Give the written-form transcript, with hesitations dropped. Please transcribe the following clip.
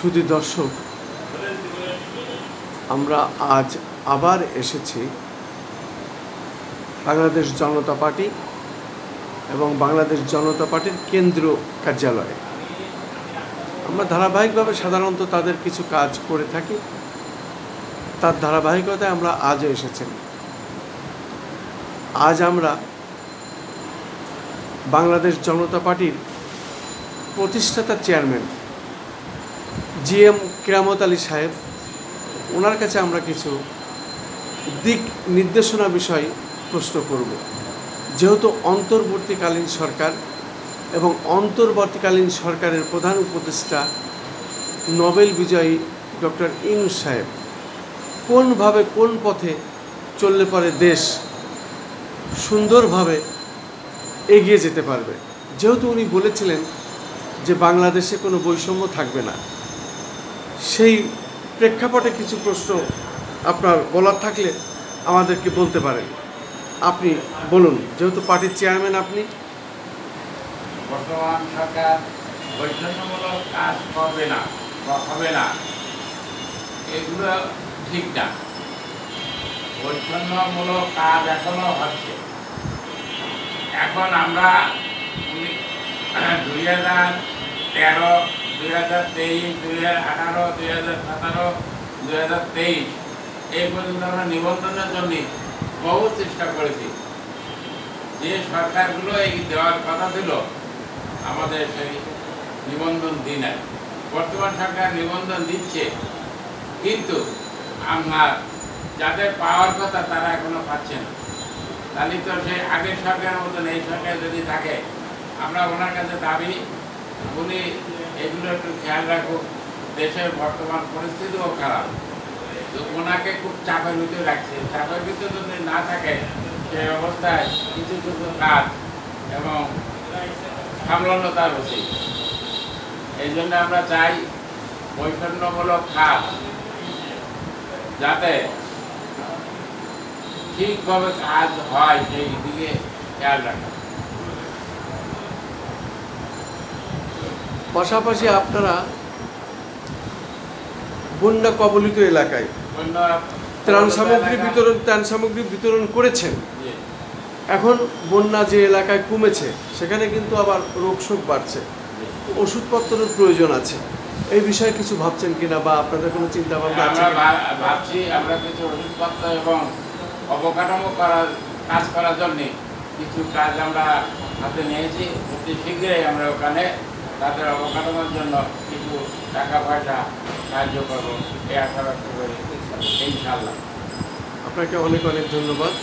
সুধী দর্শক, আমরা আজ আবার এসেছি বাংলাদেশ জনতা পার্টি এবং বাংলাদেশ জনতা পার্টির কেন্দ্রীয় কার্যালয়ে। আমরা ধারাবাহিকভাবে সাধারণত তাদের কিছু কাজ করে থাকি, তার ধারাবাহিকতায় আমরা আজও এসেছি। আজ আমরা বাংলাদেশ জনতা পার্টির প্রতিষ্ঠাতা চেয়ারম্যান জিএম কেরামত আলী সাহেব, ওনার কাছে আমরা কিছু দিক নির্দেশনা বিষয় প্রশ্ন করব। যেহেতু অন্তর্বর্তীকালীন সরকার এবং অন্তর্বর্তীকালীন সরকারের প্রধান উপদেষ্টা নোবেল বিজয়ী ডক্টর ইউনূস সাহেব কোনভাবে কোন পথে চললে পরে দেশ সুন্দরভাবে এগিয়ে যেতে পারবে, যেহেতু উনি বলেছিলেন যে বাংলাদেশে কোনো বৈষম্য থাকবে না, সেই প্রেক্ষাপটে কিছু প্রশ্ন আপনার বলার থাকলে আমাদেরকে বলতে পারেন। আপনি বলুন, যেহেতু পার্টির চেয়ারম্যান আপনি। বর্তমান সরকার বৈষম্যমূলক কাজ করবে না বা হবে না, এগুলো ঠিক না। বৈষম্যমূলক কাজ এখনো হচ্ছে। এখন আমরা 2013, 2023, 2018, 2017, 2023 এই পর্যন্ত আমরা নিবন্ধনের জন্য বহু চেষ্টা করেছি। যে সরকারগুলো এই দেওয়ার কথা ছিল আমাদের সেই নিবন্ধন দিই নাই। বর্তমান সরকার নিবন্ধন দিচ্ছে, কিন্তু আমরা যাদের পাওয়ার কথা তারা এখনো পাচ্ছে না। তাহলে তো সেই আগের সরকারের মতন এই সরকার যদি থাকে, আমরা ওনার কাছে দাবি উনি এগুলো একটু খেয়াল রাখুক। দেশের বর্তমান পরিস্থিতিও খারাপ, তো ওনাকে খুব চাপের ভিতরে রাখছে। চাপের ভিতরে যদি না থাকে সেই অবস্থায় কিছু কিছু কাজ এবং সামলানো তার উচিত। এই জন্য আমরা চাই বৈষম্যমূলক কাজ যাতে ঠিকভাবে কাজ হয় সেই দিকে খেয়াল রাখা। পাশাপাশি আপনারা বন্যা কবলিত এলাকায় ত্রাণ সামগ্রী বিতরণ করেছেন। এখন বন্যা যে এলাকায় কমেছে সেখানে কিন্তু আবার রোগশোক বাড়ছে, ওষুধপত্রের প্রয়োজন আছে। এই বিষয়ে কিছু ভাবছেন কিনা বা আপনাদের কোনো চিন্তা ভাবনা আছে? ভাবছি আমরা কিছু ওষুধপত্র এবং অবকাঠামো কাজ করার জন্য কিছু কাজ আমরা হাতে নিয়েছি। অতি শীঘ্রই আমরা ওখানে তাদের অবকাঠামোর জন্য কিছু টাকা পয়সা সাহায্য করবো, এই আশা ব্যক্ত করি ইনশাআল্লাহ। আপনাকে অনেক অনেক ধন্যবাদ।